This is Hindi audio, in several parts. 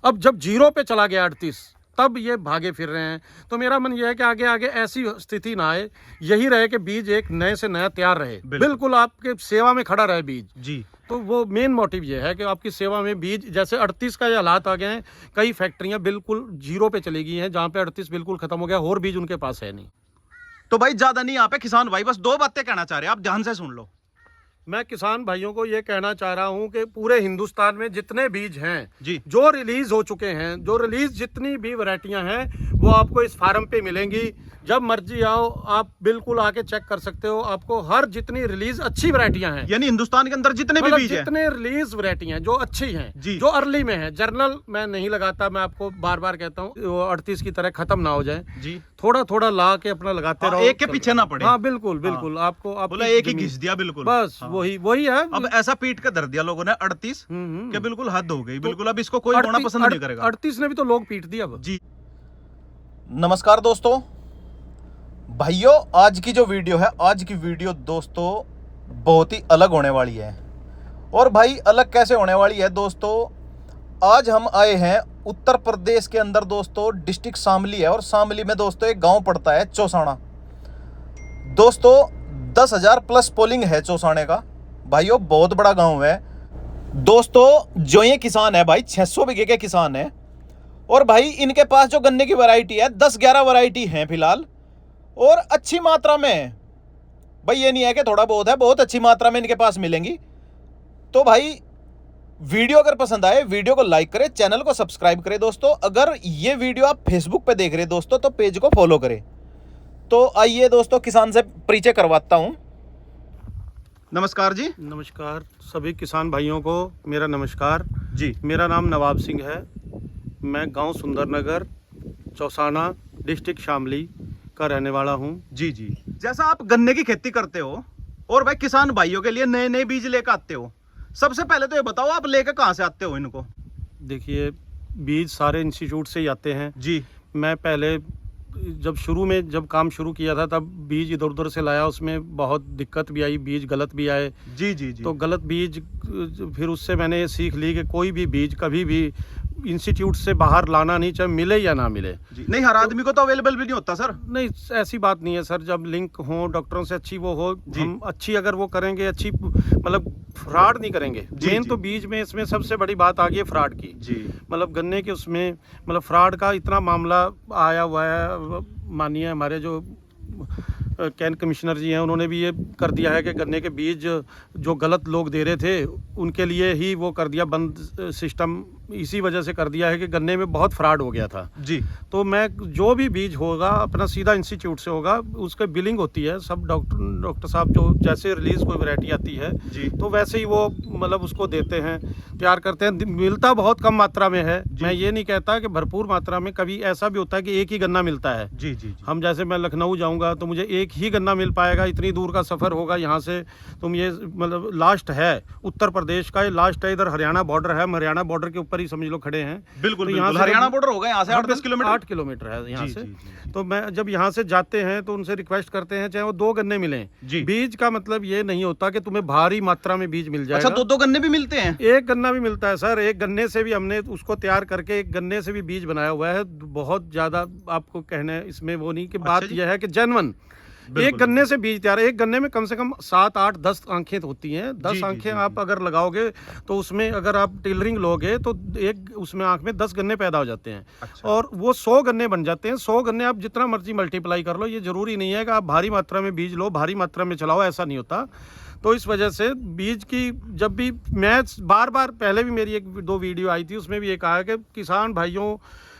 अब जब जीरो पे चला गया 38, तब ये भागे फिर रहे हैं। तो मेरा मन यह है कि आगे आगे ऐसी स्थिति ना आए, यही रहे कि बीज एक नए से नया तैयार रहे, बिल्कुल आपके सेवा में खड़ा रहे बीज जी। तो वो मेन मोटिव ये है कि आपकी सेवा में बीज, जैसे 38 का ये हालात आ गए हैं, कई फैक्ट्रियां बिल्कुल जीरो पे चली गई हैं, जहां पे 38 बिल्कुल खत्म हो गया, और बीज उनके पास है नहीं। तो भाई ज्यादा नहीं, यहाँ पे किसान भाई बस 2 बातें कहना चाह रहे हैं, आप ध्यान से सुन लो। मैं किसान भाइयों को ये कहना चाह रहा हूं कि पूरे हिंदुस्तान में जितने बीज हैं जी, जो रिलीज हो चुके हैं, जो रिलीज जितनी भी वैरायटियां हैं वो आपको इस फार्म पे मिलेंगी। जब मर्जी आओ आप बिल्कुल आके चेक कर सकते हो, आपको हर जितनी रिलीज अच्छी वैरायटियां हैं, यानी हिंदुस्तान के अंदर जितने भी बीज हैं, जितने रिलीज वैरायटियां जो अच्छी हैं, जो अर्ली में है, जर्नल मैं नहीं लगाता, मैं आपको बार बार कहता हूँ 38 की तरह खत्म ना हो जाए जी, थोड़ा थोड़ा ला के अपना लगाते रहो, एक के पीछे ना पड़े। हाँ बिल्कुल बिल्कुल, आपको आप बोला एक ही घिस दिया बिल्कुल, बस वही है। अब ऐसा पीट कर धर दिया लोगों ने 38 के बिल्कुल हद हो गई, बिल्कुल अब इसको कोई होना पसंद नहीं करेगा। 38 ने भी तो लोग पीट दिया अब जी। नमस्कार दोस्तों, भाइयों, आज की जो वीडियो है, आज की वीडियो दोस्तों बहुत ही अलग होने वाली है। और भाई अलग कैसे होने वाली है दोस्तों, आज हम आए हैं उत्तर प्रदेश के अंदर दोस्तों, डिस्ट्रिक्ट शामली है, और शामली में दोस्तों एक गांव पड़ता है चौसाना। दोस्तों 10,000 प्लस पोलिंग है चौसाने का, भाइयों बहुत बड़ा गांव है दोस्तों। जो ये किसान है भाई 600 बीघे के किसान है, और भाई इनके पास जो गन्ने की वैरायटी है 10-11 वैरायटी है फिलहाल, और अच्छी मात्रा में, भाई ये नहीं है कि थोड़ा बहुत है, बहुत अच्छी मात्रा में इनके पास मिलेंगी। तो भाई वीडियो अगर पसंद आए, वीडियो को लाइक करें, चैनल को सब्सक्राइब करें दोस्तों। अगर ये वीडियो आप फेसबुक पे देख रहे दोस्तों तो पेज को फॉलो करें। तो आइए दोस्तों किसान से परिचय करवाता हूं। नमस्कार जी। नमस्कार सभी किसान भाइयों को मेरा नमस्कार जी। मेरा नाम नवाब सिंह है, मैं गांव सुंदरनगर चौसाना डिस्ट्रिक्ट शामली का रहने वाला हूं। जी जी। जैसा आप गन्ने की खेती करते हो और भाई किसान भाइयों के लिए नए नए बीज लेकर आते हो, सबसे पहले तो ये बताओ आप लेकर कहाँ से आते हो इनको? देखिए बीज सारे इंस्टीट्यूट से ही आते हैं जी। मैं पहले जब काम शुरू किया था तब बीज इधर उधर से लाया, उसमें बहुत दिक्कत भी आई, बीज गलत भी आए जी जी जी। तो गलत बीज, फिर उससे मैंने ये सीख ली कि कोई भी बीज कभी भी इंस्टीट्यूट से बाहर लाना नहीं, चाहे मिले या ना मिले जी। नहीं हर आदमी को तो अवेलेबल भी नहीं होता सर। नहीं ऐसी बात नहीं है सर, जब लिंक हो डॉक्टरों से अच्छी वो हो, हम अच्छी अगर वो करेंगे, अच्छी मतलब फ्रॉड नहीं करेंगे। मेन तो बीज में इसमें सबसे बड़ी बात आ गई है फ्रॉड की जी। मतलब गन्ने के उसमें मतलब फ्रॉड का इतना मामला आया हुआ है, मानिए हमारे जो कैन कमिश्नर जी हैं उन्होंने भी ये कर दिया है कि गन्ने के बीज जो गलत लोग दे रहे थे उनके लिए ही वो कर दिया बंद सिस्टम, इसी वजह से कर दिया है कि गन्ने में बहुत फ्रॉड हो गया था जी। तो मैं जो भी बीज होगा अपना सीधा इंस्टीट्यूट से होगा, उसके बिलिंग होती है, सब डॉक्टर साहब जो जैसे रिलीज कोई वैरायटी आती है जी तो वैसे ही वो मतलब उसको देते हैं, तैयार करते हैं। मिलता बहुत कम मात्रा में है, मैं ये नहीं कहता कि भरपूर मात्रा में, कभी ऐसा भी होता है कि एक ही गन्ना मिलता है जी जी। हम जैसे मैं लखनऊ जाऊँगा तो मुझे एक ही गन्ना मिल पाएगा, इतनी दूर का सफ़र होगा यहाँ से, तो ये मतलब लास्ट है उत्तर प्रदेश का, ये लास्ट है, इधर हरियाणा बॉर्डर है, हम हरियाणा बॉर्डर के ऊपर ही समझ लो खड़े हैं। बिल्कुल तो यहाँ से हरियाणा बॉर्डर होगा, यहाँ से 8-10 किलोमीटर, 8 किलोमीटर है यहाँ से। तो मैं जब यहाँ से जाते हैं तो उनसे रिक्वेस्ट करते हैं चाहे वो 2 गन्ने मिलें, बीज का मतलब ये नहीं होता कि तुम्हें भारी मात्रा में बीज मिल जाएगा। अच्छा 2-2 गन्ने भी मिलते हैं? एक गन्ना भी मिलता है सर, एक गन्ने से भी हमने उसको तैयार करके एक गन्ने से भी बीज बनाया हुआ है। बहुत ज्यादा आपको कहने इसमें वो नहीं कि बात यह है कि जेन्युइन एक गन्ने से बीज तैयार है। एक गन्ने में कम से कम 7, 8, 10 आंखें होती हैं, 10 आंखें आप अगर लगाओगे तो उसमें अगर आप टेलरिंग लोगे तो एक उसमें आंख में 10 गन्ने पैदा हो जाते हैं। अच्छा। और वो 100 गन्ने बन जाते हैं। 100 गन्ने आप जितना मर्जी मल्टीप्लाई कर लो, ये जरूरी नहीं है कि आप भारी मात्रा में बीज लो, भारी मात्रा में चलाओ, ऐसा नहीं होता। तो इस वजह से बीज की जब भी मैं बार पहले भी मेरी 1-2 वीडियो आई थी, उसमें भी ये कहा है कि किसान भाइयों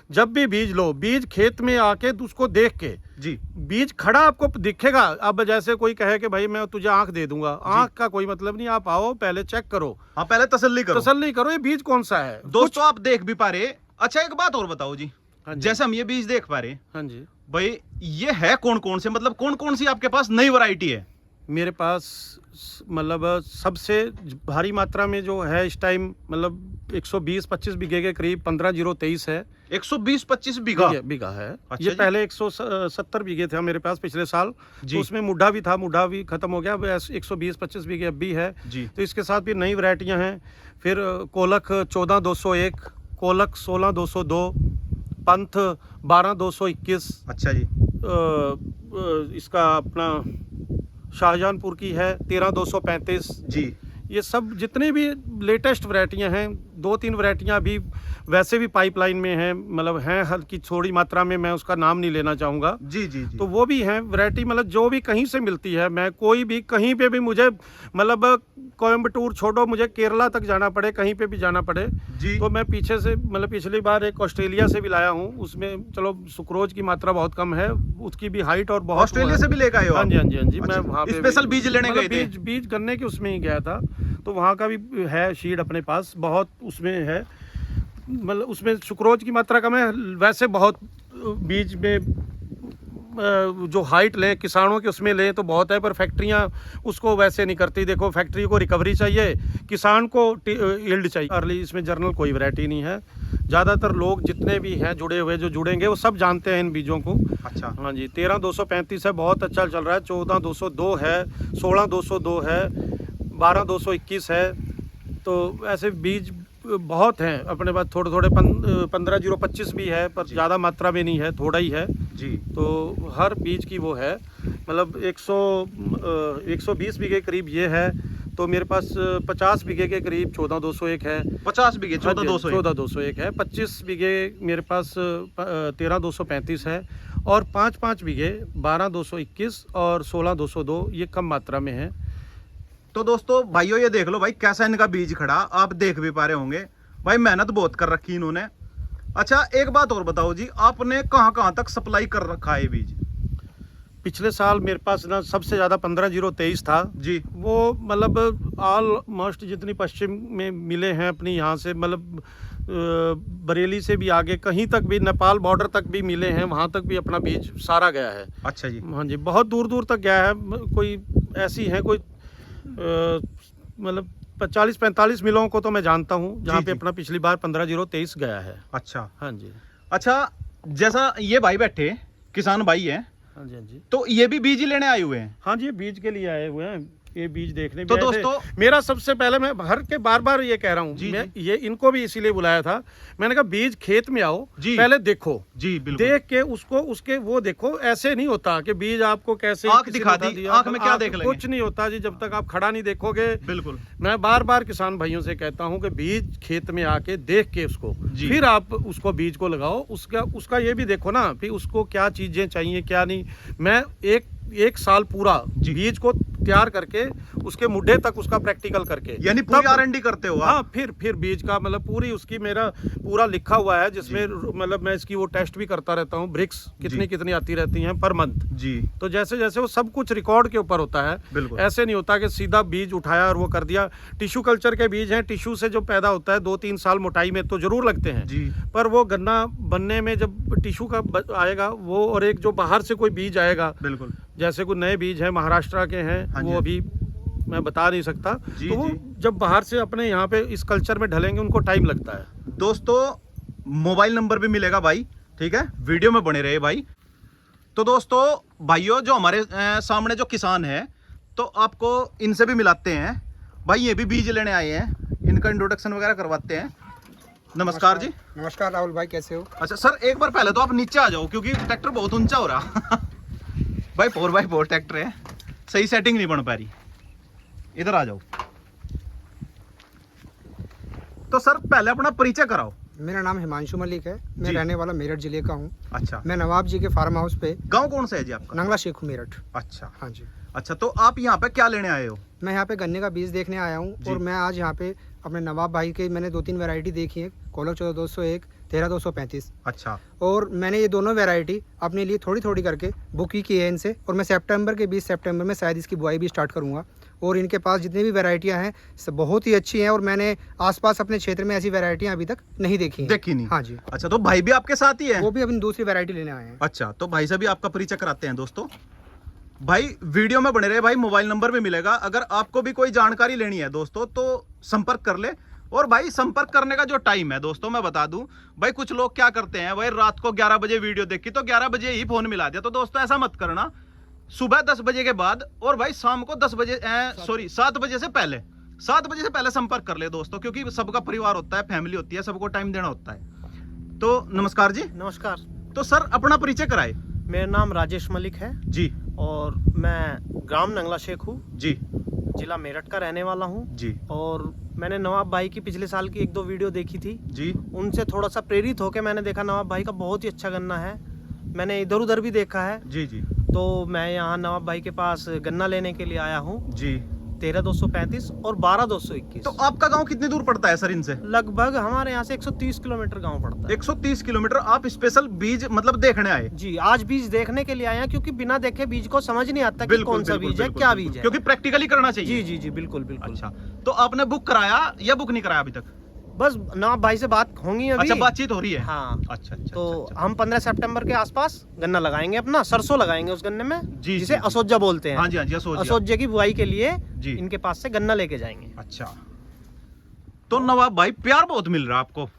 जब भी बीज लो, बीज खेत में आके उसको देख के जी, बीज खड़ा आपको दिखेगा। अब जैसे कोई कहे कि भाई मैं तुझे आंख दे दूंगा, आंख का कोई मतलब नहीं, आप आओ पहले चेक करो, हाँ पहले तसल्ली करो ये बीज कौन सा है दोस्तों, आप देख भी पा रहे। अच्छा एक बात और बताओ जी, जैसे हम ये बीज देख पा रहे, हाँ जी भाई, ये है कौन कौन से, मतलब कौन कौन सी आपके पास नई वैरायटी है? मेरे पास मतलब सबसे भारी मात्रा में जो है इस टाइम मतलब 120-25 बीघे के करीब 15-023 है। 120-25 बीघा है। अच्छा ये पहले 170 बीघे थे मेरे पास पिछले साल, तो उसमें मुड्ढा भी था, मुड्ढा भी खत्म हो गया, 120-25 बीघे अब भी है जी। तो इसके साथ भी नई वैरायटियां हैं। फिर कोलख 14-201, कोलक 16202, पंथ 12221। अच्छा जी। इसका अपना शाहजहानपुर की है 13235 जी। ये सब जितनी भी लेटेस्ट वैरायटियां हैं, 2-3 वैरायटियां अभी वैसे भी पाइपलाइन में हैं, मतलब हैं हल्की थोड़ी मात्रा में, मैं उसका नाम नहीं लेना चाहूँगा। जी जी जी। तो वो भी हैं वैरायटी, मतलब जो भी कहीं से मिलती है, मैं कोई भी कहीं पे भी, मुझे मतलब कोयम्बटूर छोड़ो, मुझे केरला तक जाना पड़े, कहीं पे भी जाना पड़े, जी। तो मैं पीछे से मतलब पिछली बार एक ऑस्ट्रेलिया से भी लाया हूँ। उसमें चलो सुक्रोज की मात्रा बहुत कम है, उसकी भी हाइट और बहुत ऑस्ट्रेलिया से भी लेकर आए हो? हाँ जी हाँ जी हाँ जी। अच्छा, मैं वहाँ पे स्पेशल बीज लेने गए थे? बीज गन्ने के उसमें ही गया था, तो वहाँ का भी है शीड अपने पास, बहुत उसमें है, मतलब उसमें सुक्रोज की मात्रा कम है। वैसे बहुत बीज में जो हाइट लें किसानों के उसमें लें तो बहुत है, पर फैक्ट्रियां उसको वैसे नहीं करती। देखो फैक्ट्री को रिकवरी चाहिए, किसान को यील्ड चाहिए। अर्ली इसमें जर्नल कोई वैरायटी नहीं है। ज़्यादातर लोग जितने भी हैं जुड़े हुए, जो जुड़ेंगे वो सब जानते हैं इन बीजों को। अच्छा। हाँ जी, 13235 है, बहुत अच्छा चल रहा है। 14202 है, 16202 है, 12221 है। तो ऐसे बीज बहुत हैं अपने पास, थोड़े थोड़े 15025 भी है, पर ज़्यादा मात्रा में नहीं है, थोड़ा ही है जी। तो हर बीज की वो है, मतलब 120 बीघे करीब ये है, तो मेरे पास 50 बीघे के करीब 14201 है। 50 बीघे 14201 है। 25 बीघे मेरे पास 13235 है, और 5 बीघे 12221 और 16202 ये कम मात्रा में है। तो दोस्तों भाइयों ये देख लो भाई कैसा इनका बीज खड़ा, आप देख भी पा रहे होंगे भाई, मेहनत बहुत कर रखी इन्होंने। अच्छा एक बात और बताओ जी, आपने कहाँ तक सप्लाई कर रखा है बीज? पिछले साल मेरे पास ना सबसे ज़्यादा 15023 था जी। वो मतलब ऑलमोस्ट जितनी पश्चिम में मिले हैं अपनी यहाँ से, मतलब बरेली से भी आगे कहीं तक भी, नेपाल बॉर्डर तक भी मिले हैं, वहाँ तक भी अपना बीज सारा गया है। अच्छा जी। हाँ जी, बहुत दूर दूर तक गया है। कोई ऐसी है, कोई मतलब 40-45 मिलों को तो मैं जानता हूँ जहाँ पे अपना पिछली बार 15023 गया है। अच्छा। हाँ जी। अच्छा जैसा ये भाई बैठे किसान भाई हैं, हाँ जी हाँ जी। तो ये भी बीज ही लेने आए हुए हैं? हाँ जी, ये बीज के लिए आए हुए हैं, ये बीज देखने भी तो आए थे। दोस्तों मेरा सबसे पहले, मैं हर के बार ये कह रहा हूँ, मैं ये इनको भी इसीलिए बुलाया था, मैंने कहा बीज खेत में आओ, पहले देखो जी, बिल्कुल देख के उसको उसके वो देखो। ऐसे नहीं होता कि बीज आपको कैसे आंख दिखा दी, आंख में क्या देख लेंगे? कुछ नहीं होता जी, जब तक आप खड़ा नहीं देखोगे। बिल्कुल। मैं बार किसान भाइयों से कहता हूँ कि बीज खेत में आके देख के उसको, फिर आप उसको बीज को लगाओ। उसका ये भी देखो ना कि उसको क्या चीजें चाहिए क्या नहीं। मैं एक साल पूरा बीज को तैयार करके उसके मुड्ढे तक उसका प्रैक्टिकल करके, यानी पूरी R&D करते हो आप? हाँ, फिर बीज का मतलब पूरी उसकी मेरा पूरा लिखा हुआ है, जिसमें मतलब मैं इसकी वो टेस्ट भी करता रहता हूँ, ब्रिक्स कितनी आती रहती हैं पर मंथ जी। तो जैसे जैसे वो सब कुछ रिकॉर्ड के ऊपर होता है, ऐसे नहीं होता कि सीधा बीज उठाया और वो कर दिया। टिश्यू कल्चर के बीज हैं, टिश्यू से जो पैदा होता है 2-3 साल मोटाई में तो जरूर लगते हैं जी, पर वो गन्ना बनने में जब टिश्यू का आएगा वो, और एक जो बाहर से कोई बीज आएगा, बिल्कुल जैसे कोई नए बीज हैं महाराष्ट्र के हैं, वो अभी मैं बता नहीं सकता, तो वो जब बाहर से अपने यहाँ पे इस कल्चर में ढलेंगे उनको टाइम लगता है। दोस्तों मोबाइल नंबर भी मिलेगा भाई, ठीक है, वीडियो में बने रहे भाई। तो दोस्तों भाइयों जो हमारे सामने जो किसान है, तो आपको इनसे भी मिलाते हैं भाई, ये भी बीज लेने आए हैं, इनका इंट्रोडक्शन वगैरह करवाते हैं। नमस्कार जी। नमस्कार राहुल भाई, कैसे हो? अच्छा सर, एक बार पहले तो आप नीचे आ जाओ क्योंकि ट्रैक्टर बहुत ऊंचा हो रहा भाई 4x4 ट्रैक्टर है, सही सेटिंग नहीं बन पा रही, इधर आ जाओ। तो सर पहले अपना परिचय कराओ। मेरा नाम हिमांशु मलिक है, मैं रहने वाला मेरठ जिले का हूँ। अच्छा। मैं नवाब जी के फार्म हाउस पे। गांव कौन सा है जी आपका? नंगला शेख मेरठ। अच्छा। हाँ जी। अच्छा, तो आप यहाँ पे क्या लेने आए हो? मैं यहाँ पे गन्ने का बीज देखने आया हूँ, और मैं आज यहाँ पे अपने नवाब भाई के मैंने 2-3 वैरायटी देखी है, कोलक 14201, 13235। अच्छा। और मैंने ये दोनों वैरायटी अपने लिए थोड़ी थोड़ी करके बुक की है इनसे, और मैं सितंबर के 20 सितंबर में शायद इसकी बुआई भी स्टार्ट करूँगा। और इनके पास जितनी भी वैरायटियाँ हैं सब बहुत ही अच्छी हैं, और मैंने आसपास अपने क्षेत्र में ऐसी वैरायटियाँ अभी तक नहीं देखी नहीं। हाँ जी। अच्छा, तो भाई भी आपके साथ ही है? वो भी अपनी दूसरी वैरायटी लेने आए हैं। अच्छा, तो भाई से भी आपका परिचय कराते हैं। दोस्तों भाई वीडियो में बने रहे भाई, मोबाइल नंबर भी मिलेगा, अगर आपको भी कोई जानकारी लेनी है दोस्तों तो संपर्क कर ले। और भाई संपर्क करने का जो टाइम है दोस्तों मैं बता दूं भाई, कुछ लोग क्या करते हैं भाई, रात को 11 बजे वीडियो देखी तो 11 बजे ही फोन मिला दिया, तो दोस्तों ऐसा मत करना। सुबह 10 बजे के बाद, और भाई शाम को 7 बजे से पहले 7 बजे से पहले संपर्क कर ले दोस्तों, क्योंकि सबका परिवार होता है, फैमिली होती है, सबको टाइम देना होता है। तो नमस्कार जी। नमस्कार। तो सर अपना परिचय कराए। मेरा नाम राजेश मलिक है जी। और मैं ग्राम नंगला शेख हूँ जी। जिला मेरठ का रहने वाला हूँ जी। और मैंने नवाब भाई की पिछले साल की 1-2 वीडियो देखी थी जी। उनसे थोड़ा सा प्रेरित होकर मैंने देखा नवाब भाई का बहुत ही अच्छा गन्ना है। मैंने इधर उधर भी देखा है। जी। जी। तो मैं यहाँ नवाब भाई के पास गन्ना लेने के लिए आया हूँ। जी। 13,235 और 12,221। तो आपका गांव कितनी दूर पड़ता है सर इनसे? लगभग हमारे यहाँ से 130 किलोमीटर गांव पड़ता है। 130 किलोमीटर। आप स्पेशल बीज मतलब देखने आए? जी, आज बीज देखने के लिए आए हैं, क्योंकि बिना देखे बीज को समझ नहीं आता कि कौन सा बीज है, क्या बीज है। क्योंकि प्रैक्टिकली करना चाहिए। जी जी जी, बिल्कुल बिल्कुल। अच्छा, तो आपने बुक कराया या बुक नहीं कराया अभी तक? बस नवाब भाई से बात होंगी अभी। अच्छा, बातचीत हो रही है। हाँ। अच्छा। तो हम 15 सितंबर के आसपास गन्ना लगाएंगे, अपना सरसों लगाएंगे उस गन्ने में, जी, जिसे जी। असोजा बोलते हैं। हाँ जी, हाँ जी, असोजे की बुआई के लिए जी इनके पास से गन्ना लेके जाएंगे। अच्छा, तो नवाब भाई प्यार बहुत मिल रहा है आपको।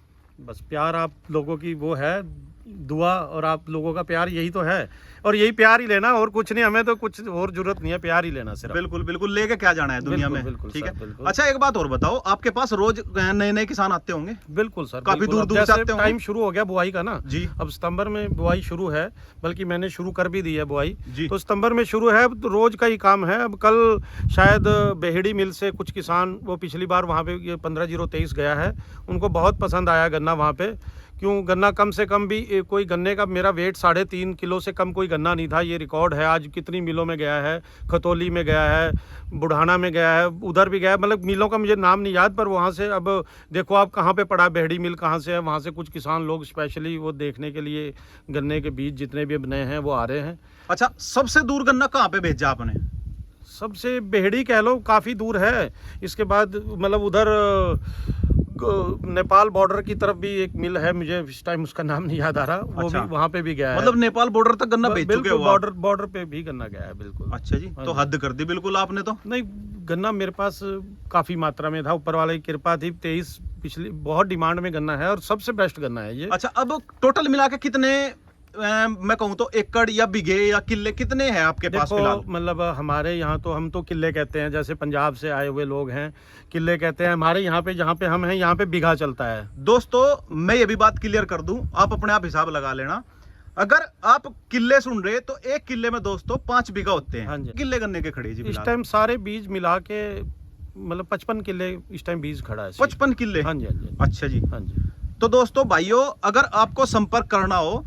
बस प्यार आप लोगों की वो है दुआ, और आप लोगों का प्यार यही तो है, और यही प्यार ही लेना, और कुछ नहीं, हमें तो कुछ और जरूरत नहीं है, प्यार ही लेना सिर्फ। बिल्कुल बिल्कुल, लेके क्या जाना है दुनिया में। बिल्कुल, ठीक है, बिल्कुल। अच्छा एक बात और बताओ, आपके पास रोज नए नए किसान आते होंगे? बिल्कुल सर, काफी दूर दूर से आते होंगे। टाइम शुरू हो गया बुआई का ना जी। अब सितंबर में बुआई शुरू है, बल्कि मैंने शुरू कर भी दी है बुआई। जी। तो सितंबर में शुरू है, तो रोज का ही काम है। अब कल शायद बेहड़ी मिल से कुछ किसान, वो पिछली बार वहाँ पे ये 15,023 गया है, उनको बहुत पसंद आया गन्ना वहाँ पे। क्यों, गन्ना कम से कम भी कोई गन्ने का मेरा वेट 3.5 किलो से कम कोई गन्ना नहीं था, ये रिकॉर्ड है। आज कितनी मिलों में गया है, खतौली में गया है, बुढ़ाना में गया है, उधर भी गया है, मतलब मिलों का मुझे नाम नहीं याद, पर वहाँ से अब देखो आप कहाँ पे पड़ा, बेहड़ी मिल कहाँ से है, वहाँ से कुछ किसान लोग स्पेशली वो देखने के लिए गन्ने के बीज जितने भी नए हैं वो आ रहे हैं। अच्छा, सबसे दूर गन्ना कहाँ पे भेजा आपने? सबसे बेहड़ी कह लो, काफ़ी दूर है। इसके बाद मतलब उधर नेपाल बॉर्डर की तरफ भी एक मिल है, मुझे इस टाइम उसका नाम नहीं याद आ रहा, वो अच्छा। भी वहाँ पे भी गया है। मतलब नेपाल बॉर्डर तक गन्ना भेज चुके हो आप? बॉर्डर पे भी गन्ना गया है, बिल्कुल। अच्छा जी, तो हद कर दी बिल्कुल आपने तो। नहीं, गन्ना मेरे पास काफ़ी मात्रा में था, ऊपर वाले की कृपा थी। 23 पिछली बहुत डिमांड में गन्ना है, और सबसे बेस्ट गन्ना है ये। अच्छा, अब टोटल मिला के कितने मैं कहूँ तो एकड़ या बीघे या किले कितने हैं आपके पास फिलहाल? मतलब हमारे यहाँ तो हम तो किले कहते हैं, जैसे पंजाब से आए हुए लोग हैं किले कहते हैं। हमारे यहाँ पे जहाँ पे हम हैं, यहाँ पे बीघा चलता है। दोस्तों मैं ये भी बात क्लियर कर दूं, आप अपने आप हिसाब लगा लेना। अगर आप किले सुन रहे तो एक किले में दोस्तों 5 बीघा होते हैं। हाँ जी। किले गन्ने के खड़े जी इस फिलहाल? टाइम सारे बीज मिला के मतलब 55 किले इस टाइम बीज खड़ा है। 55 किले? हाँ जी, हाँ जी। अच्छा जी। हाँ जी। तो दोस्तों भाइयों, अगर आपको संपर्क करना हो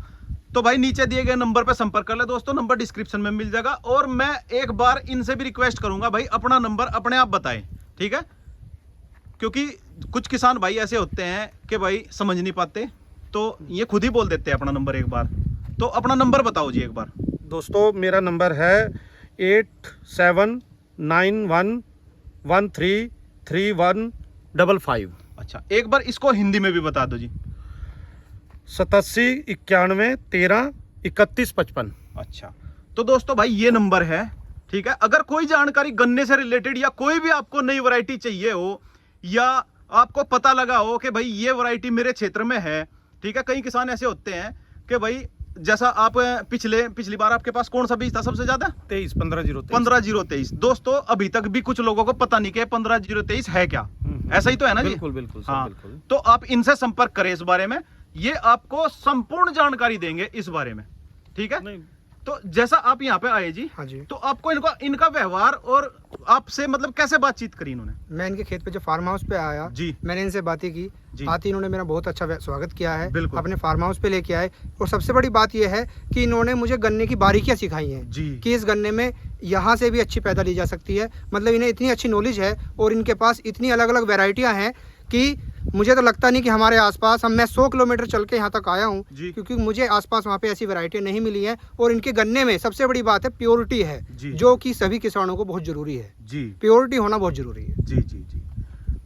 तो भाई नीचे दिए गए नंबर पर संपर्क कर ले दोस्तों, नंबर डिस्क्रिप्शन में मिल जाएगा। और मैं एक बार इनसे भी रिक्वेस्ट करूंगा भाई, अपना नंबर अपने आप बताएं, ठीक है? क्योंकि कुछ किसान भाई ऐसे होते हैं कि भाई समझ नहीं पाते, तो ये खुद ही बोल देते हैं अपना नंबर एक बार। तो अपना नंबर बताओ जी एक बार। दोस्तों मेरा नंबर है 8791133155। अच्छा, एक बार इसको हिंदी में भी बता दो जी। 8791133155। अच्छा, तो दोस्तों भाई ये नंबर है, ठीक है? अगर कोई जानकारी गन्ने से रिलेटेड या कोई भी आपको नई वैरायटी चाहिए हो, या आपको पता लगा हो कि भाई ये वैरायटी मेरे क्षेत्र में है, ठीक है? कई किसान ऐसे होते हैं कि भाई जैसा आप पिछली बार आपके पास कौन सा बीज था सबसे ज्यादा? 15,023। दोस्तों अभी तक भी कुछ लोगों को पता नहीं कि 15,023 है क्या। ऐसा ही तो है ना जी? बिल्कुल बिल्कुल सर, हाँ। बिल्कुल। तो आप इनसे संपर्क करें इस बारे में, ये आपको संपूर्ण जानकारी देंगे इस बारे में, ठीक है? नहीं, तो जैसा आप यहाँ पे आए जी, हाँ जी। तो आपको इनका व्यवहार और आपसे मतलब कैसे बातचीत करी इन्होंने? मैं इनके खेत पे जो फार्म हाउस पे आया जी। मैंने इनसे बातें की जी। आते इन्होंने मेरा बहुत अच्छा स्वागत किया है, बिल्कुल। अपने फार्म हाउस पे लेके आए। और सबसे बड़ी बात यह है कि इन्होंने मुझे गन्ने की बारीकियां सिखाई हैं जी। कि इस गन्ने में यहाँ से भी अच्छी पैदा ली जा सकती है। मतलब इन्हें इतनी अच्छी नॉलेज है और इनके पास इतनी अलग अलग वेराइटियाँ हैं कि मुझे तो लगता नहीं कि हमारे आसपास मैं 100 किलोमीटर चल के यहाँ तक आया हूँ, क्योंकि मुझे आसपास वहाँ पे ऐसी वैरायटी नहीं मिली है। और इनके गन्ने में सबसे बड़ी बात है प्योरिटी है, जो कि सभी किसानों को बहुत जरूरी है जी। प्योरिटी होना बहुत जरूरी है। जी जी जी।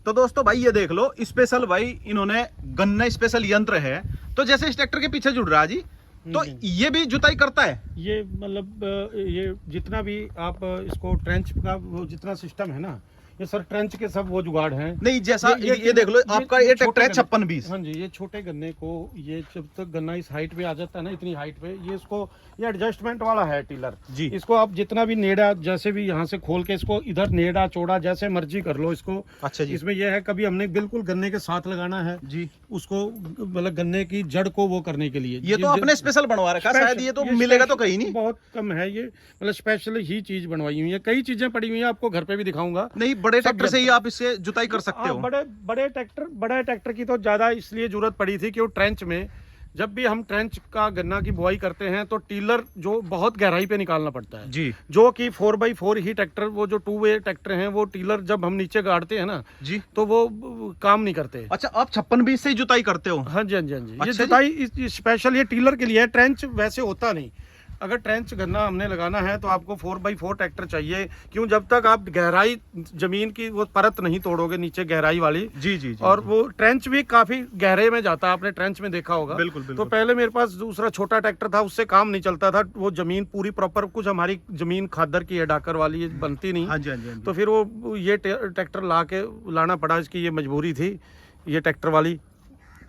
तो दोस्तों भाई ये देख लो, स्पेशल भाई इन्होंने गन्ना स्पेशल यंत्र है। तो जैसे इस ट्रैक्टर के पीछे जुड़ रहा है जी, तो ये भी जुताई करता है? ये मतलब ये जितना भी आप इसको ट्रेंच का वो जितना सिस्टम है ना, ये सर ट्रेंच के सब वो जुगाड़ हैं। नहीं जैसा ये देख लो आपका ये ट्रैक्टर है 5620। हाँ जी, ये छोटे गन्ने को ये जब तक गन्ना इस हाइट पे आ जाता है ना, इतनी हाइट पे, ये इसको ये एडजस्टमेंट वाला है टीलर जी। इसको आप जितना भी नेड़ा जैसे भी यहाँ से खोल के इसको इधर नेड़ा चौड़ा जैसे मर्जी कर लो इसको। अच्छा जी। इसमें यह है कभी हमने बिल्कुल गन्ने के साथ लगाना है जी, उसको, मतलब गन्ने की जड़ को वो करने के लिए। ये तो आपने स्पेशल बनवा रखा है, शायद ये तो मिलेगा तो कहीं नहीं, बहुत कम है ये, मतलब स्पेशल ही चीज बनवाई हुई है। कई चीजें पड़ी हुई हैं, आपको घर पे भी दिखाऊंगा। नहीं बड़े ट्रैक्टर से ही आप इससे जुताई कर सकते हो। बड़े ट्रैक्टर की तो ज्यादा इसलिए जरूरत पड़ी थी कि वो ट्रेंच में जब भी हम ट्रेंच का गन्ना की बुआई करते हैं तो टीलर जो बहुत गहराई पे निकालना पड़ता है जी, जो कि 4x4 ही ट्रैक्टर, वो जो 2 वे ट्रैक्टर हैं, वो टीलर जब हम नीचे गाड़ते हैं ना जी, तो वो काम नहीं करते। अच्छा आप 5620 से ही जुताई करते हो? हाँ जी, हाँ जी, हाँ जी। ये अच्छा जुताई स्पेशल ये टीलर के लिए है, ट्रेंच वैसे होता नहीं। अगर ट्रेंच गन्ना हमने लगाना है तो आपको 4x4 ट्रैक्टर चाहिए। क्यों? जब तक आप गहराई जमीन की वो परत नहीं तोड़ोगे नीचे गहराई वाली। जी जी, जी और वो ट्रेंच भी काफी गहरे में जाता है, आपने ट्रेंच में देखा होगा। बिल्कुल तो बिल्कुल। पहले मेरे पास दूसरा छोटा ट्रैक्टर था, उससे काम नहीं चलता था, वो जमीन पूरी प्रॉपर, कुछ हमारी जमीन खादर की है, डाकर वाली बनती नहीं। हाँ जी, हाँ जी, हाँ जी। तो फिर वो ये ट्रैक्टर लाना पड़ा, इसकी ये मजबूरी थी, ये ट्रैक्टर वाली।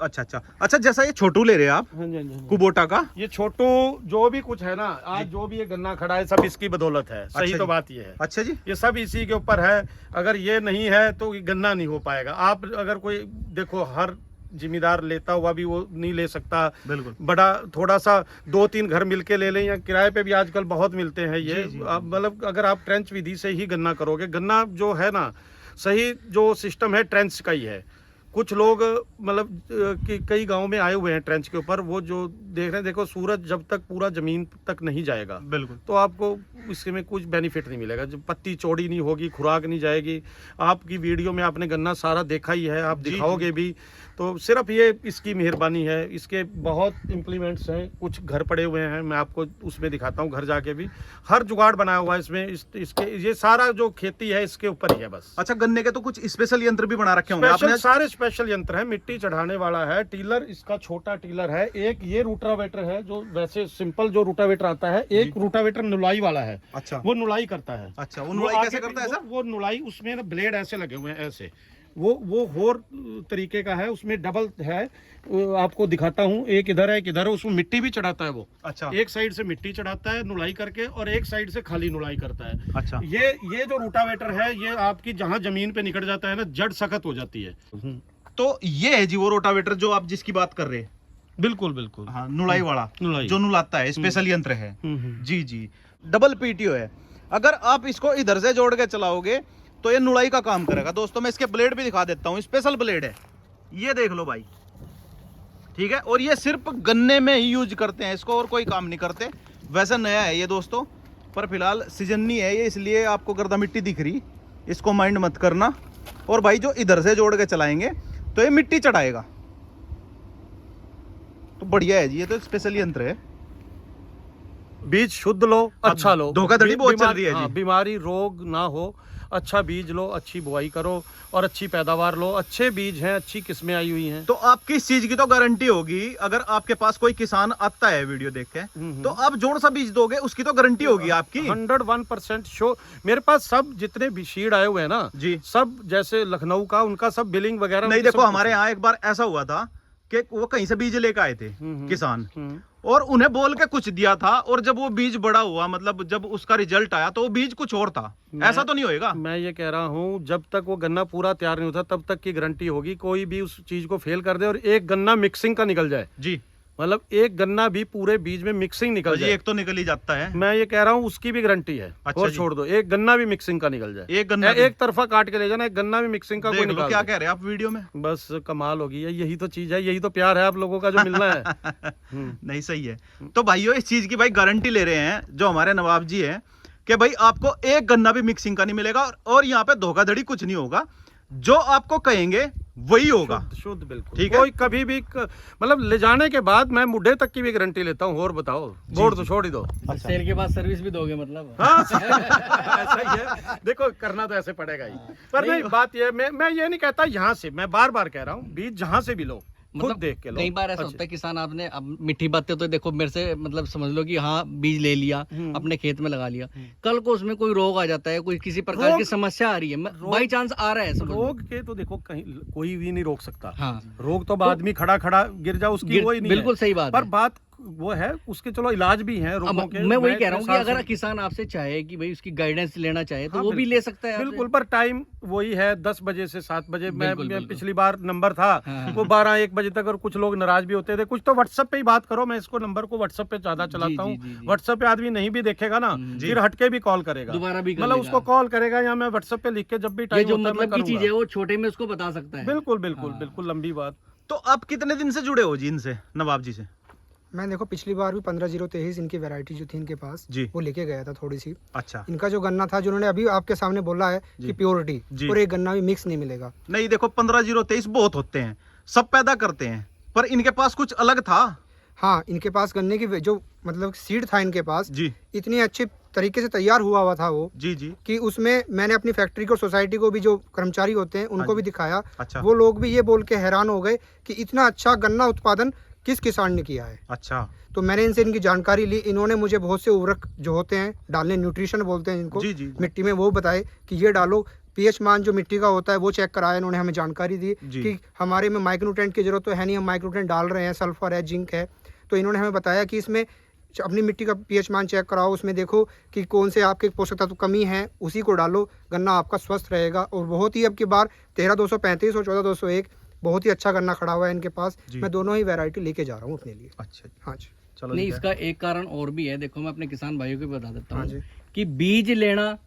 अच्छा अच्छा अच्छा, जैसा ये छोटू ले रहे हैं आप हाँ जी, हाँ जी, हाँ जी। कुबोटा का, ये छोटू जो भी कुछ है ना, आज जो भी ये गन्ना खड़ा है सब इसकी बदौलत है। सही अच्छा तो जी। बात ये है, अच्छा जी, ये सब इसी के ऊपर है। अगर ये नहीं है तो ये गन्ना नहीं हो पाएगा। आप अगर कोई देखो, हर जिम्मेदार लेता हुआ भी वो नहीं ले सकता। बिल्कुल। बड़ा थोड़ा सा 2-3 घर मिलके ले लें, या किराए पे भी आजकल बहुत मिलते हैं ये। जी, जी, मतलब अगर आप ट्रेंच विधि से ही गन्ना करोगे, गन्ना जो है ना, सही जो सिस्टम है ट्रेंच का ही है। कुछ लोग मतलब कि कई गांव में आए हुए हैं ट्रेंच के ऊपर, वो जो देख रहे हैं, देखो सूरज जब तक पूरा जमीन तक नहीं जाएगा बिल्कुल। तो आपको इसमें कुछ बेनिफिट नहीं मिलेगा। जब पत्ती चौड़ी नहीं होगी, खुराक नहीं जाएगी। आपकी वीडियो में आपने गन्ना सारा देखा ही है, आप जी, दिखाओगे भी। तो सिर्फ ये इसकी मेहरबानी है। इसके बहुत इम्प्लीमेंट्स हैं, कुछ घर पड़े हुए हैं, मैं आपको उसमें दिखाता हूँ, घर जाके भी। हर जुगाड़ बनाया हुआ है इसमें। इसके ये सारा जो खेती है इसके ऊपर ही है बस। अच्छा, गन्ने के तो कुछ स्पेशल यंत्र भी बना रखे होंगे आपने? सारे स्पेशल यंत्र है, मिट्टी चढ़ाने वाला है, टीलर इसका छोटा टीलर है, एक ये रूटावेटर है जो वैसे सिंपल जो रूटावेटर आता है, एक रूटावेटर नुलाई वाला है। अच्छा, वो नुलाई करता है। अच्छा, वो नुलाई कैसे करता है सर? वो नुलाई, उसमें ना ब्लेड ऐसे लगे हुए हैं, ऐसे वो होर तरीके का है, उसमें डबल है। आपको दिखाता हूँ, एक इधर है, एक इधर है, उसमें मिट्टी भी चढ़ाता है वो। अच्छा, एक साइड से मिट्टी चढ़ाता है नुलाई करके, और एक साइड से खाली नुलाई करता है। अच्छा, ये जो रूटावेटर है, ये आपकी जहाँ जमीन पे निकल जाता है ना, जड़ सख्त हो जाती है। तो ये है जी वो रोटावेटर जो आप जिसकी बात कर रहे हैं? बिल्कुल बिल्कुल। हाँ, नुलाई वाला, नुलाई। जो नुलाता है, स्पेशल यंत्र है। हम्म। जी जी, डबल पीटीओ है। अगर आप इसको इधर से जोड़ के चलाओगे तो ये नुलाई का काम करेगा। दोस्तों मैं इसके ब्लेड भी दिखा देता हूँ, स्पेशल ब्लेड है, ये देख लो भाई, ठीक है। और ये सिर्फ गन्ने में ही यूज करते हैं इसको, और कोई काम नहीं करते। वैसे नया है ये दोस्तों, पर फिलहाल सीजन नहीं है ये, इसलिए आपको गर्दा मिट्टी दिख रही, इसको माइंड मत करना। और भाई जो इधर से जोड़ के चलाएंगे तो ये मिट्टी चढ़ाएगा, तो बढ़िया है जी, ये तो स्पेशल यंत्र है। बीज शुद्ध लो, अच्छा लो। धोखाधड़ी बहुत चल रही है जी। बीमारी रोग ना हो, अच्छा बीज लो, अच्छी बुआई करो और अच्छी पैदावार लो। अच्छे बीज हैं, अच्छी किस्में आई हुई हैं। तो आपकी इस चीज की तो गारंटी होगी, अगर आपके पास कोई किसान आता है वीडियो देख के, तो आप जोड़ सा बीज दोगे, उसकी तो गारंटी होगी आपकी। 101% शो। मेरे पास सब जितने भी सीड आए हुए हैं ना जी, सब, जैसे लखनऊ का, उनका सब बिलिंग वगैरह। नहीं देखो, हमारे यहाँ एक बार ऐसा हुआ था कि वो कहीं से बीज लेकर आए थे किसान, और उन्हें बोल के कुछ दिया था, और जब वो बीज बड़ा हुआ, मतलब जब उसका रिजल्ट आया तो वो बीज कुछ और था। ऐसा तो नहीं होएगा? मैं ये कह रहा हूँ, जब तक वो गन्ना पूरा तैयार नहीं होता तब तक की गारंटी होगी। कोई भी उस चीज को फेल कर दे और एक गन्ना मिक्सिंग का निकल जाए जी, मतलब एक गन्ना भी पूरे बीज में मिक्सिंग निकल जाए, एक तो निकल ही जाता है, मैं ये कह रहा हूँ उसकी भी गारंटी है। अच्छा और जी। छोड़ दो, एक गन्ना भी मिक्सिंग का निकल जाए, एक गन्ना एक तरफा काट के ले जाना, एक गन्ना भी मिक्सिंग का कोई देख लो निकाल क्या दे। कह रहे हैं आप वीडियो में। बस कमाल होगी है, यही तो चीज है, यही तो प्यार है आप लोगों का जो मिलना है। नहीं सही है। तो भाइयों इस चीज की भाई गारंटी ले रहे हैं जो हमारे नवाब जी हैं, कि भाई आपको एक गन्ना भी मिक्सिंग का नहीं मिलेगा, और यहाँ पे धोखाधड़ी कुछ नहीं होगा, जो आपको कहेंगे वही होगा। शुद्ध बिल्कुल, ठीक है। कोई कभी भी मतलब ले जाने के बाद मैं मुड्ढे तक की भी गारंटी लेता हूँ। और बताओ, बोर्ड तो छोड़ ही दो। सेल के बाद सर्विस भी दोगे मतलब? हाँ ऐसा ही है। देखो करना तो ऐसे पड़ेगा ही, पर नहीं बात ये, मैं ये नहीं कहता यहाँ से, मैं बार बार कह रहा हूँ, बीज जहाँ से भी लो, मतलब देख के लो। कई बार ऐसा होता है किसान, आपने अब मीठी बातें तो देखो मेरे से मतलब समझ लो कि हाँ बीज ले लिया, अपने खेत में लगा लिया, कल को उसमें कोई रोग आ जाता है, कोई किसी प्रकार की समस्या आ रही है, बाई चांस आ रहा है, समझ लो। रोग के तो देखो कहीं कोई भी नहीं रोक सकता। हाँ रोग तो आदमी खड़ा खड़ा गिर जा उसकी वही नहीं बिल्कुल है। सही बात पर है। बात वो है उसके, चलो इलाज भी है रोगों के। मैं वही कह रहा हूँ कि अगर किसान आपसे चाहे कि भाई उसकी गाइडेंस लेना चाहे तो हाँ, वो भी ले सकता है आपसे। बिल्कुल। पर टाइम वही है 10 बजे से 7 बजे। मैं बिल्कुल। पिछली बार नंबर था हाँ। वो 12-1 बजे तक, और कुछ लोग नाराज भी होते थे। कुछ तो व्हाट्सएप पे ही बात करो, मैं इसको नंबर को व्हाट्सएप पे ज्यादा चलाता हूँ। व्हाट्सएप पे आदमी नहीं भी देखेगा ना, फिर हटके भी कॉल करेगा, दोबारा भी मतलब उसको कॉल करेगा, या मैं व्हाट्सएप पे लिख के जब भी टाइम जो होता है मैं मतलब की चीज है करूंगा। वो छोटे में उसको बता सकता है। बिल्कुल बिल्कुल बिल्कुल, लंबी बात। तो आप कितने दिन से जुड़े हो जी इनसे, नवाब जी से? मैं देखो पिछली बार भी 15-0-23 इनकी वैरायटी जो थी इनके पास जी। वो लेके गया था थोड़ी सी। अच्छा। इनका जो गन्ना था, जिन्होंने अभी आपके सामने बोला है कि प्योरिटी, जी। और एक गन्ना भी मिक्स नहीं मिलेगा। नहीं देखो 15-0-23 बहुत होते हैं, सब पैदा करते हैं, पर इनके पास कुछ अलग था। हाँ, इनके पास गन्ने की जो मतलब सीड था इनके पास, जी इतनी अच्छी तरीके से तैयार हुआ था वो, जी जी। कि उसमें मैंने अपनी फैक्ट्री को, सोसाइटी को भी, जो कर्मचारी होते हैं उनको भी दिखाया। अच्छा। वो लोग भी ये बोल के हैरान हो गए कि इतना अच्छा गन्ना उत्पादन किस किसान ने किया है। अच्छा। तो मैंने इनसे इनकी जानकारी ली। इन्होंने मुझे बहुत से उर्वरक जो होते हैं डालने, न्यूट्रिशन बोलते हैं जिनको, जी, जी। मिट्टी में, वो बताए कि ये डालो। पीएच मान जो मिट्टी का होता है वो चेक कराया इन्होंने, हमें जानकारी दी कि हमारे में माइक्रोन्यूट्रेंट की जरूरत तो है नहीं, हम माइक्रोन्यूट्रेंट डाल रहे हैं, सल्फर है, जिंक है। तो इन्होंने हमें बताया कि इसमें अपनी मिट्टी का पीएच मान चेक कराओ, उसमें देखो कि कौन से आपके पोषक तत्व कमी है, उसी को डालो, गन्ना आपका स्वस्थ रहेगा। और बहुत ही अब की बार 13-235 और 14-201 बहुत ही अच्छा गन्ना खड़ा हुआ है इनके पास। मैं दोनों ही वैरायटी लेके जा रहा हूँ अपने लिए। अच्छा। हाँ जी। चलो नहीं, इसका एक कारण और भी है, देखो मैं अपने किसान भाइयों को बता देता हाँ हूँ जी। कि बीज लेना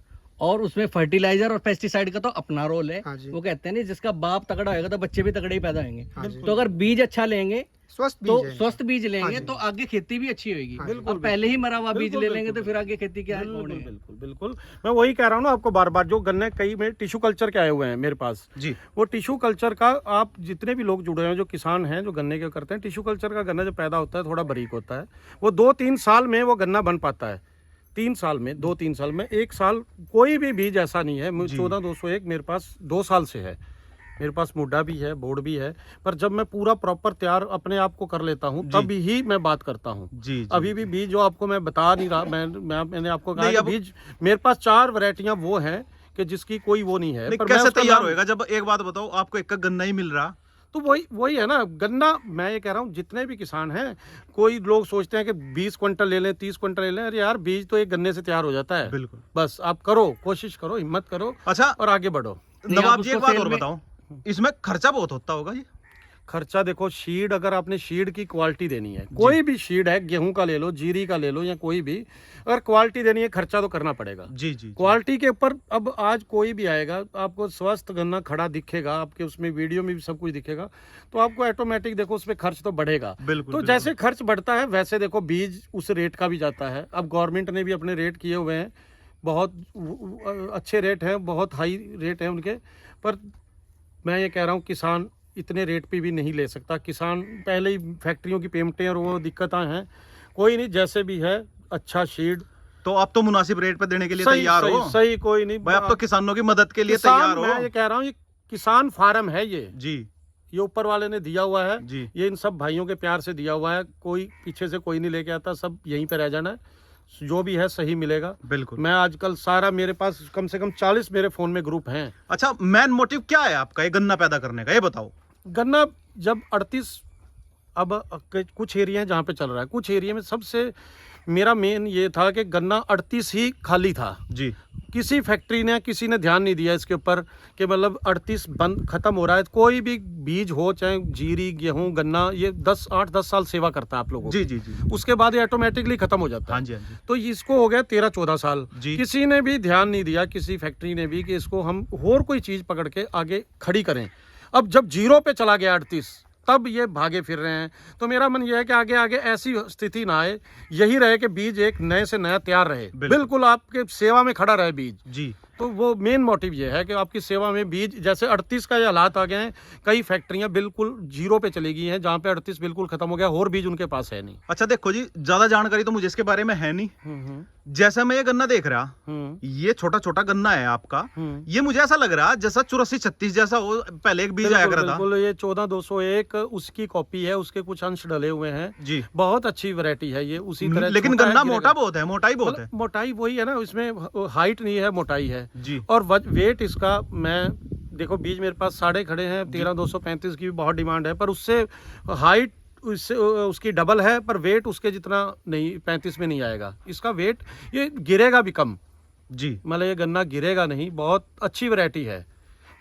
और उसमें फर्टिलाइजर और पेस्टिसाइड का तो अपना रोल है। हाँ जी। वो कहते हैं नहीं, जिसका बाप तगड़ा होगा तो बच्चे भी तगड़े ही पैदा होंगे। हाँ जी। तो अगर बीज अच्छा लेंगे, स्वस्थ तो बीज है। स्वस्थ बीज हाँ लेंगे जी। तो आगे खेती भी अच्छी होगी। बिल्कुल, अब पहले ही मरा हुआ बीज बिल्कुल, ले लेंगे तो बिल्कुल, फिर आगे खेती क्या बिल्कुल होने है? बिल्कुल बिल्कुल। मैं वही कह रहा हूँ ना आपको बार बार, जो गन्ने कई में टिश्यू कल्चर के आए हुए हैं मेरे पास जी। वो टिश्यू कल्चर का, आप जितने भी लोग जुड़े हैं जो किसान हैं जो गन्ने के करते हैं, टिश्यू कल्चर का गन्ना जो पैदा होता है थोड़ा बारीक होता है, वो 2-3 साल में वो गन्ना बन पाता है। 3 साल में, 2-3 साल में, 1 साल कोई भी बीज ऐसा नहीं है। 14-201 मेरे पास 2 साल से है, मेरे पास मुड्डा भी है, बोर्ड भी है। पर जब मैं पूरा प्रॉपर तैयार अपने आप को कर लेता हूँ तब ही मैं बात करता हूँ। जी। अभी भी बीज जो आपको मैं बता नहीं रहा, मैंने आपको कहा कि अब- बीज मेरे पास 4 वैरायटियां वो हैं कि जिसकी कोई वो नहीं है। नहीं, पर मैं कैसे उसका तैयार नाम- होएगा जब, एक बात बताओ, आपको एक का गन्ना ही मिल रहा? तो वही है ना गन्ना। मैं ये कह रहा हूँ जितने भी किसान हैं, कोई लोग सोचते हैं कि 20 क्विंटल ले लें, 30 क्विंटल ले लें। अरे यार, बीज तो एक गन्ने से तैयार हो जाता है। बिल्कुल। बस आप करो, कोशिश करो, हिम्मत करो अच्छा और आगे बढ़ो। नवाब जी, एक उसको बात सेल और में- बताओ, इसमें खर्चा बहुत होता होगा जी? खर्चा देखो, शीड, अगर आपने शीड की क्वालिटी देनी है, कोई भी शीड है, गेहूं का ले लो, जीरी का ले लो, या कोई भी, अगर क्वालिटी देनी है खर्चा तो करना पड़ेगा। जी जी। क्वालिटी के ऊपर अब आज कोई भी आएगा, आपको स्वस्थ गन्ना खड़ा दिखेगा, आपके उसमें वीडियो में भी सब कुछ दिखेगा, तो आपको ऑटोमेटिक देखो उसमें खर्च तो बढ़ेगा। बिल्कुल। तो जैसे खर्च बढ़ता है वैसे देखो बीज उस रेट का भी जाता है। अब गवर्नमेंट ने भी अपने रेट किए हुए हैं, बहुत अच्छे रेट हैं, बहुत हाई रेट हैं उनके। पर मैं ये कह रहा हूँ किसान इतने रेट पे भी नहीं ले सकता। किसान पहले ही फैक्ट्रियों की पेमेंटें और वो दिक्कतें हैं। कोई नहीं, जैसे भी है अच्छा शीड, तो आप तो मुनासिब रेट पे देने के लिए सही तैयार हो सही, कोई नहीं भाई, आप तो किसानों की मदद के लिए किसान, तैयार हो। मैं ये कह रहा हूँ, ये किसान फार्म है, जी ये ऊपर वाले ने दिया हुआ है। जी। ये इन सब भाइयों के प्यार से दिया हुआ है, कोई पीछे से कोई नहीं लेके आता, सब यहीं पे रह जाना है। जो भी है सही मिलेगा। बिल्कुल। मैं आजकल सारा, मेरे पास कम से कम 40 मेरे फोन में ग्रुप हैं। अच्छा, मेन मोटिव क्या है आपका ये गन्ना पैदा करने का, ये बताओ। गन्ना जब 38, अब कुछ एरिया है जहाँ पे चल रहा है, कुछ एरिया में सबसे मेरा मेन ये था कि गन्ना 38 ही खाली था। जी। किसी फैक्ट्री ने, किसी ने ध्यान नहीं दिया इसके ऊपर कि मतलब 38 बंद खत्म हो रहा है। कोई भी बीज हो, चाहे जीरी, गेहूं, गन्ना, ये 8-10 साल सेवा करता है आप लोगों जी की। जी जी। उसके बाद ये ऑटोमेटिकली खत्म हो जाता है। हाँ जी हाँ जी। तो इसको हो गया 13-14 साल। जी। किसी ने भी ध्यान नहीं दिया, किसी फैक्ट्री ने भी, कि इसको हम और कोई चीज पकड़ के आगे खड़ी करें। अब जब 0 पे चला गया 38, तब ये भागे फिर रहे हैं। तो मेरा मन यह है कि आगे आगे ऐसी स्थिति ना आए, यही रहे कि बीज एक नए से नया तैयार रहे, बिल्कुल आपके सेवा में खड़ा रहे बीज। जी। तो वो मेन मोटिव ये है कि आपकी सेवा में बीज, जैसे 38 का ये हालात आ गए हैं, कई फैक्ट्रियां बिल्कुल 0 पे चली गई हैं, जहाँ पे 38 बिल्कुल खत्म हो गया, और बीज उनके पास है नहीं। अच्छा देखो जी, ज्यादा जानकारी तो मुझे इसके बारे में है नहीं, जैसा मैं ये गन्ना देख रहा, ये छोटा छोटा गन्ना है आपका, ये मुझे ऐसा लग रहा जैसा 84-36 जैसा वो पहले एक बीज आया करा था। बिल्कुल, ये 14-201 उसकी कॉपी है, उसके कुछ अंश डले हुए हैं जी। बहुत अच्छी वैरायटी है ये, उसी तरह। लेकिन गन्ना मोटा बहुत है, मोटाई बहुत है। मोटाई वही है ना, इसमें हाइट नहीं है, मोटाई है जी। और वेट इसका, मैं देखो बीज मेरे पास साढ़े खड़े हैं, 13-235 की भी बहुत डिमांड है, पर उससे हाइट उसकी डबल है, पर वेट उसके जितना नहीं, 35 में नहीं आएगा इसका वेट। ये गिरेगा भी कम जी, मतलब ये गन्ना गिरेगा नहीं, बहुत अच्छी वैरायटी है।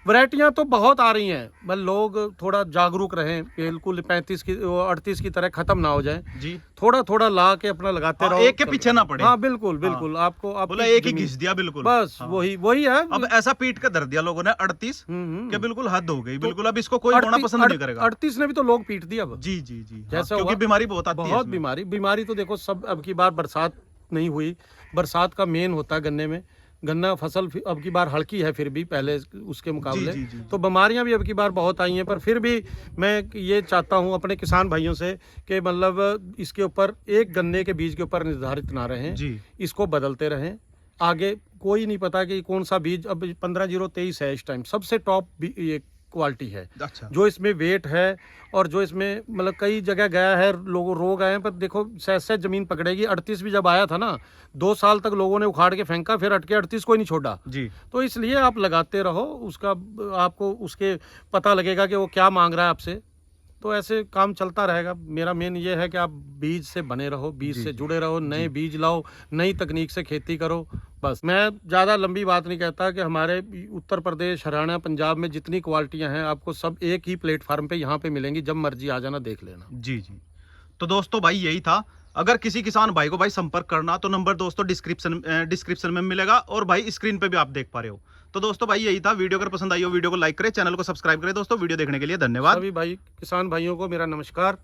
वैरायटियाँ तो बहुत आ रही हैं, बस लोग थोड़ा जागरूक रहें, बिल्कुल 35 की 38 की तरह खत्म ना हो जाए जी। थोड़ा थोड़ा ला के अपना लगाते रहो, एक के पीछे ना पड़े। हाँ बिल्कुल बिल्कुल। आपको बोला एक ही घिस दिया बिल्कुल, बस वही है। अब ऐसा पीट के धर दिया लोगों ने 38 के बिल्कुल हद हो गई, बिल्कुल अब इसको कोई होना पसंद नहीं करेगा। 38 ने भी तो लोग पीट दिया अब। जी जी जी, जैसा क्योंकि बीमारी बहुत आती है, बहुत बीमारी तो देखो सब। अब की बार बरसात नहीं हुई, बरसात का मेन होता है गन्ने में। गन्ना फसल अब की बार हल्की है, फिर भी पहले उसके मुकाबले तो बीमारियां भी अब की बार बहुत आई हैं। पर फिर भी मैं ये चाहता हूं अपने किसान भाइयों से कि मतलब इसके ऊपर, एक गन्ने के बीज के ऊपर निर्धारित ना रहें जी। इसको बदलते रहें। आगे कोई नहीं पता कि कौन सा बीज, अब 15-023 है इस टाइम सबसे टॉप ये क्वालिटी है। अच्छा। जो इसमें वेट है और जो इसमें मतलब कई जगह गया है, लोगों रोग आए हैं, पर देखो सहज जमीन पकड़ेगी। 38 भी जब आया था ना, 2 साल तक लोगों ने उखाड़ के फेंका, फिर अटके 38 को ही नहीं छोड़ा जी। तो इसलिए आप लगाते रहो, उसका आपको उसके पता लगेगा कि वो क्या मांग रहा है आपसे, तो ऐसे काम चलता रहेगा। मेरा मेन ये है कि आप बीज से बने रहो, बीज से जुड़े रहो, नए बीज लाओ, नई तकनीक से खेती करो। बस मैं ज़्यादा लंबी बात नहीं कहता कि हमारे उत्तर प्रदेश, हरियाणा, पंजाब में जितनी क्वालिटियां हैं आपको सब एक ही प्लेटफार्म पे यहाँ पे मिलेंगी, जब मर्जी आ जाना, देख लेना। जी जी। तो दोस्तों भाई यही था। अगर किसी किसान भाई को भाई संपर्क करना तो नंबर दोस्तों डिस्क्रिप्शन में मिलेगा और भाई स्क्रीन पे भी आप देख पा रहे हो। तो दोस्तों भाई यही था। वीडियो अगर पसंद आई हो वीडियो को लाइक करें, चैनल को सब्सक्राइब करें। दोस्तों वीडियो देखने के लिए धन्यवाद। सभी भाई किसान भाइयों को मेरा नमस्कार।